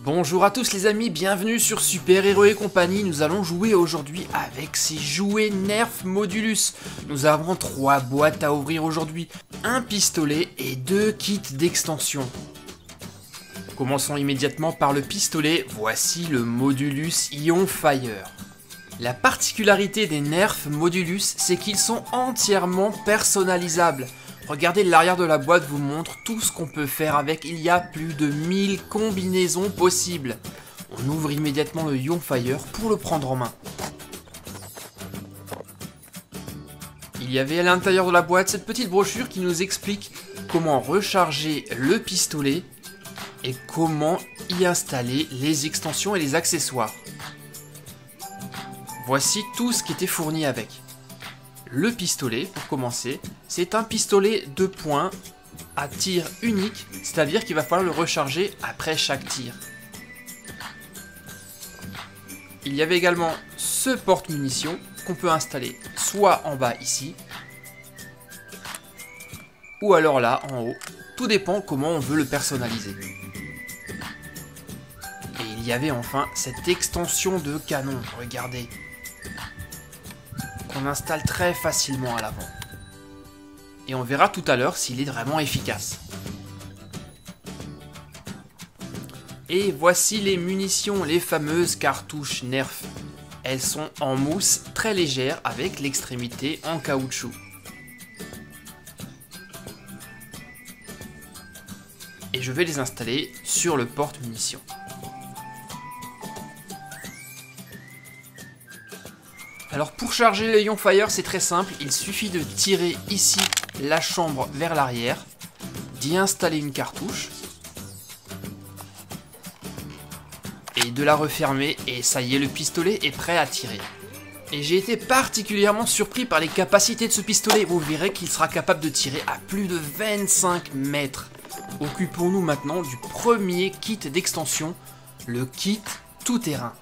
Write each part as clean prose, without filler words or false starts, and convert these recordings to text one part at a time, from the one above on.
Bonjour à tous les amis, bienvenue sur Super Héros et compagnie. Nous allons jouer aujourd'hui avec ces jouets Nerf Modulus. Nous avons 3 boîtes à ouvrir aujourd'hui, un pistolet et 2 kits d'extension. Commençons immédiatement par le pistolet, voici le Modulus Ion Fire. La particularité des Nerf Modulus, c'est qu'ils sont entièrement personnalisables. Regardez, l'arrière de la boîte vous montre tout ce qu'on peut faire avec, il y a plus de 1000 combinaisons possibles. On ouvre immédiatement le Ion Fire pour le prendre en main. Il y avait à l'intérieur de la boîte cette petite brochure qui nous explique comment recharger le pistolet et comment y installer les extensions et les accessoires. Voici tout ce qui était fourni avec. Le pistolet, pour commencer, c'est un pistolet de poing à tir unique, c'est-à-dire qu'il va falloir le recharger après chaque tir. Il y avait également ce porte-munitions qu'on peut installer soit en bas ici, ou alors là, en haut. Tout dépend comment on veut le personnaliser. Et il y avait enfin cette extension de canon, regardez, qu'on installe très facilement à l'avant. Et on verra tout à l'heure s'il est vraiment efficace. Et voici les munitions, les fameuses cartouches Nerf. Elles sont en mousse très légère avec l'extrémité en caoutchouc. Et je vais les installer sur le porte-munitions. Alors pour charger le Ion Fire, c'est très simple, il suffit de tirer ici la chambre vers l'arrière, d'y installer une cartouche et de la refermer et ça y est, le pistolet est prêt à tirer. Et j'ai été particulièrement surpris par les capacités de ce pistolet, vous verrez qu'il sera capable de tirer à plus de 25 mètres. Occupons-nous maintenant du premier kit d'extension, le kit tout-terrain.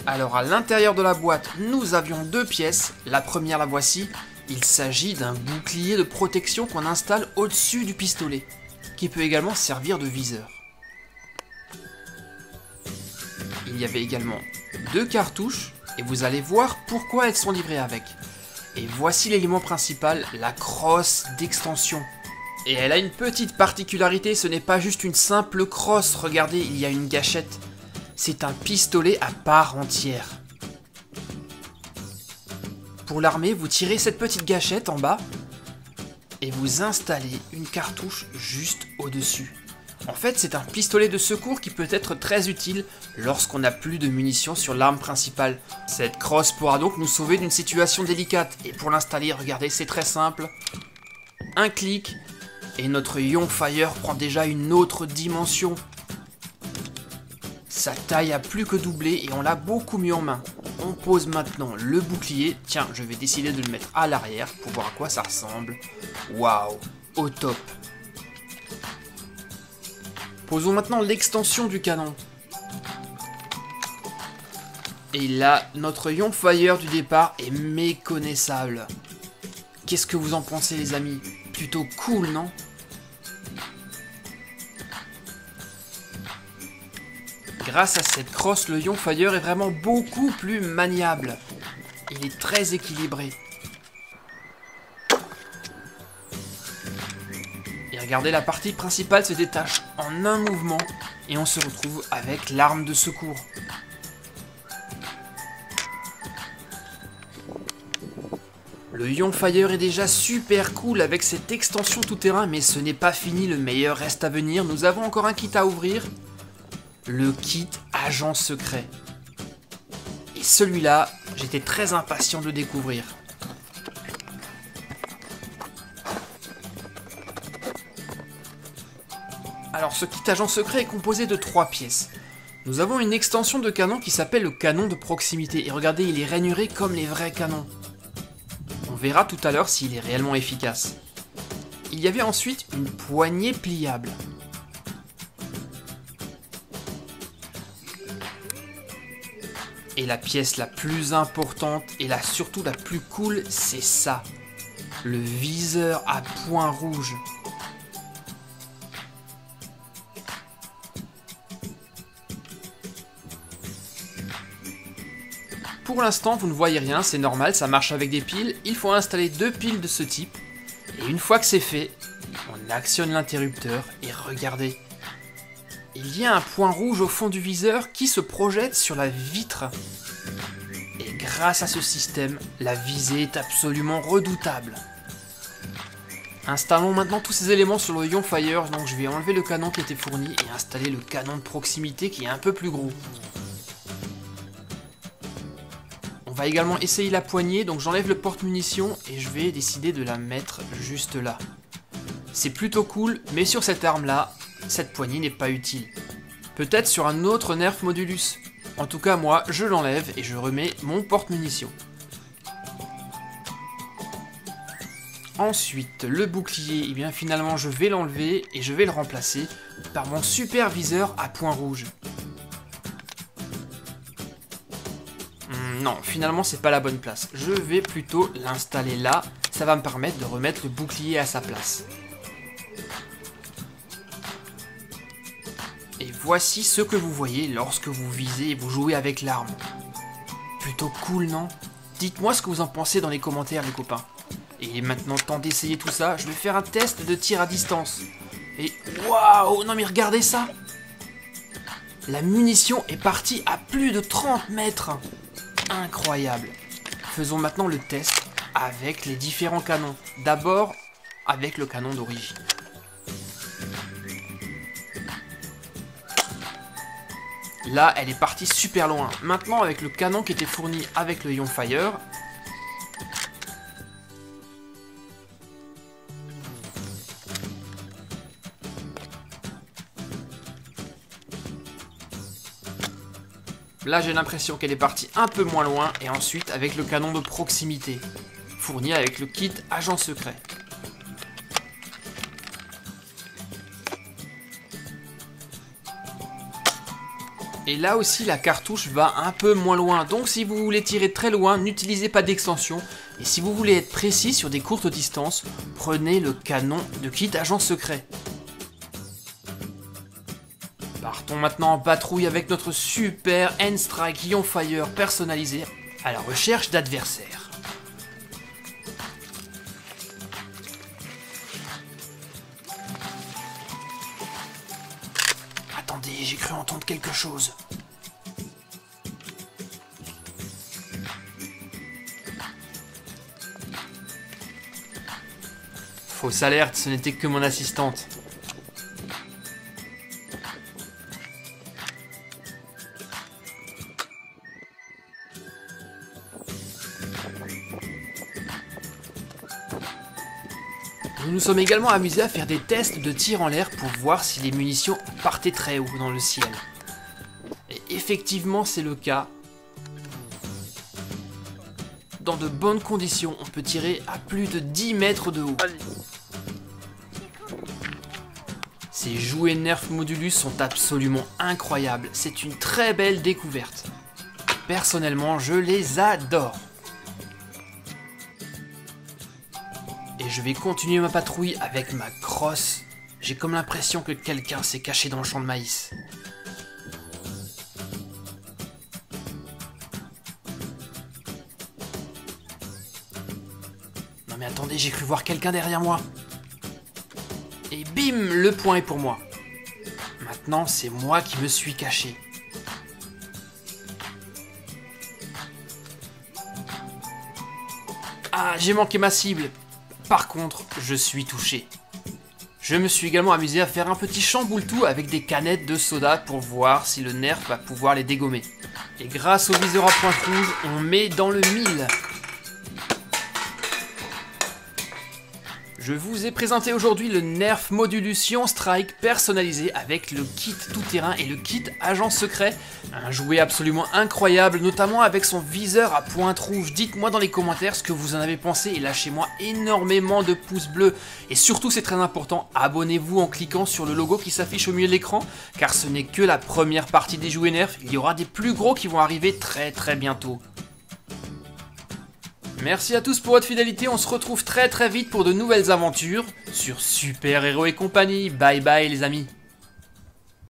Alors à l'intérieur de la boîte, nous avions 2 pièces. La première, la voici. Il s'agit d'un bouclier de protection qu'on installe au-dessus du pistolet, qui peut également servir de viseur. Il y avait également 2 cartouches, et vous allez voir pourquoi elles sont livrées avec. Et voici l'élément principal, la crosse d'extension. Et elle a une petite particularité, ce n'est pas juste une simple crosse, regardez, il y a une gâchette. C'est un pistolet à part entière. Pour l'armer, vous tirez cette petite gâchette en bas et vous installez une cartouche juste au-dessus. En fait, c'est un pistolet de secours qui peut être très utile lorsqu'on n'a plus de munitions sur l'arme principale. Cette crosse pourra donc nous sauver d'une situation délicate. Et pour l'installer, regardez, c'est très simple. Un clic et notre Ion Fire prend déjà une autre dimension. Sa taille a plus que doublé et on l'a beaucoup mieux en main. On pose maintenant le bouclier. Tiens, je vais décider de le mettre à l'arrière pour voir à quoi ça ressemble. Waouh, au top. Posons maintenant l'extension du canon. Et là, notre Ion Fire du départ est méconnaissable. Qu'est-ce que vous en pensez les amis? Plutôt cool, non? Grâce à cette crosse, le Ion Fire est vraiment beaucoup plus maniable. Il est très équilibré. Et regardez, la partie principale se détache en un mouvement et on se retrouve avec l'arme de secours. Le Ion Fire est déjà super cool avec cette extension tout-terrain, mais ce n'est pas fini, le meilleur reste à venir. Nous avons encore un kit à ouvrir. Le kit agent secret. Et celui-là, j'étais très impatient de découvrir. Alors ce kit agent secret est composé de 3 pièces. Nous avons une extension de canon qui s'appelle le canon de proximité. Et regardez, il est rainuré comme les vrais canons. On verra tout à l'heure s'il est réellement efficace. Il y avait ensuite une poignée pliable. Et la pièce la plus importante et surtout la plus cool, c'est ça. Le viseur à point rouge. Pour l'instant, vous ne voyez rien, c'est normal, ça marche avec des piles. Il faut installer 2 piles de ce type. Et une fois que c'est fait, on actionne l'interrupteur et regardez. Il y a un point rouge au fond du viseur qui se projette sur la vitre. Et grâce à ce système, la visée est absolument redoutable. Installons maintenant tous ces éléments sur le Yonfire, donc je vais enlever le canon qui était fourni et installer le canon de proximité qui est un peu plus gros. On va également essayer la poignée, donc j'enlève le porte-munitions et je vais décider de la mettre juste là. C'est plutôt cool, mais sur cette arme-là, cette poignée n'est pas utile. Peut-être sur un autre Nerf Modulus. En tout cas, moi, je l'enlève et je remets mon porte-munitions. Ensuite, le bouclier, eh bien finalement, je vais l'enlever et je vais le remplacer par mon super viseur à point rouge. Non, finalement, c'est pas la bonne place. Je vais plutôt l'installer là. Ça va me permettre de remettre le bouclier à sa place. Et voici ce que vous voyez lorsque vous visez et vous jouez avec l'arme. Plutôt cool, non? Dites-moi ce que vous en pensez dans les commentaires, les copains. Et maintenant, temps d'essayer tout ça, je vais faire un test de tir à distance. Et waouh, non mais regardez ça! La munition est partie à plus de 30 mètres. Incroyable. Faisons maintenant le test avec les différents canons. D'abord, avec le canon d'origine. Là, elle est partie super loin. Maintenant, avec le canon qui était fourni avec le Yonfire, là, j'ai l'impression qu'elle est partie un peu moins loin, et ensuite avec le canon de proximité, fourni avec le kit agent secret. Et là aussi, la cartouche va un peu moins loin, donc si vous voulez tirer très loin, n'utilisez pas d'extension. Et si vous voulez être précis sur des courtes distances, prenez le canon de kit agent secret. Partons maintenant en patrouille avec notre super N-Strike Yonfire personnalisé à la recherche d'adversaires. Attendez, j'ai cru entendre quelque chose. Fausse alerte, ce n'était que mon assistante. Nous nous sommes également amusés à faire des tests de tir en l'air pour voir si les munitions partaient très haut dans le ciel. Et effectivement, c'est le cas. Dans de bonnes conditions, on peut tirer à plus de 10 mètres de haut. Ces jouets Nerf Modulus sont absolument incroyables. C'est une très belle découverte. Personnellement, je les adore. Et je vais continuer ma patrouille avec ma crosse. J'ai comme l'impression que quelqu'un s'est caché dans le champ de maïs. Non mais attendez, j'ai cru voir quelqu'un derrière moi. Et bim, le point est pour moi. Maintenant, c'est moi qui me suis caché. Ah, j'ai manqué ma cible. Par contre, je suis touché. Je me suis également amusé à faire un petit chamboule-tout avec des canettes de soda pour voir si le Nerf va pouvoir les dégommer. Et grâce au viseur à pointe rouge, on met dans le 1000. Je vous ai présenté aujourd'hui le Nerf Modulus Yonstrike personnalisé avec le kit tout-terrain et le kit agent secret. Un jouet absolument incroyable, notamment avec son viseur à pointe rouge. Dites-moi dans les commentaires ce que vous en avez pensé et lâchez-moi énormément de pouces bleus. Et surtout, c'est très important, abonnez-vous en cliquant sur le logo qui s'affiche au milieu de l'écran, car ce n'est que la première partie des jouets Nerf. Il y aura des plus gros qui vont arriver très bientôt. Merci à tous pour votre fidélité, on se retrouve très vite pour de nouvelles aventures sur Super Héros et compagnie. Bye bye les amis.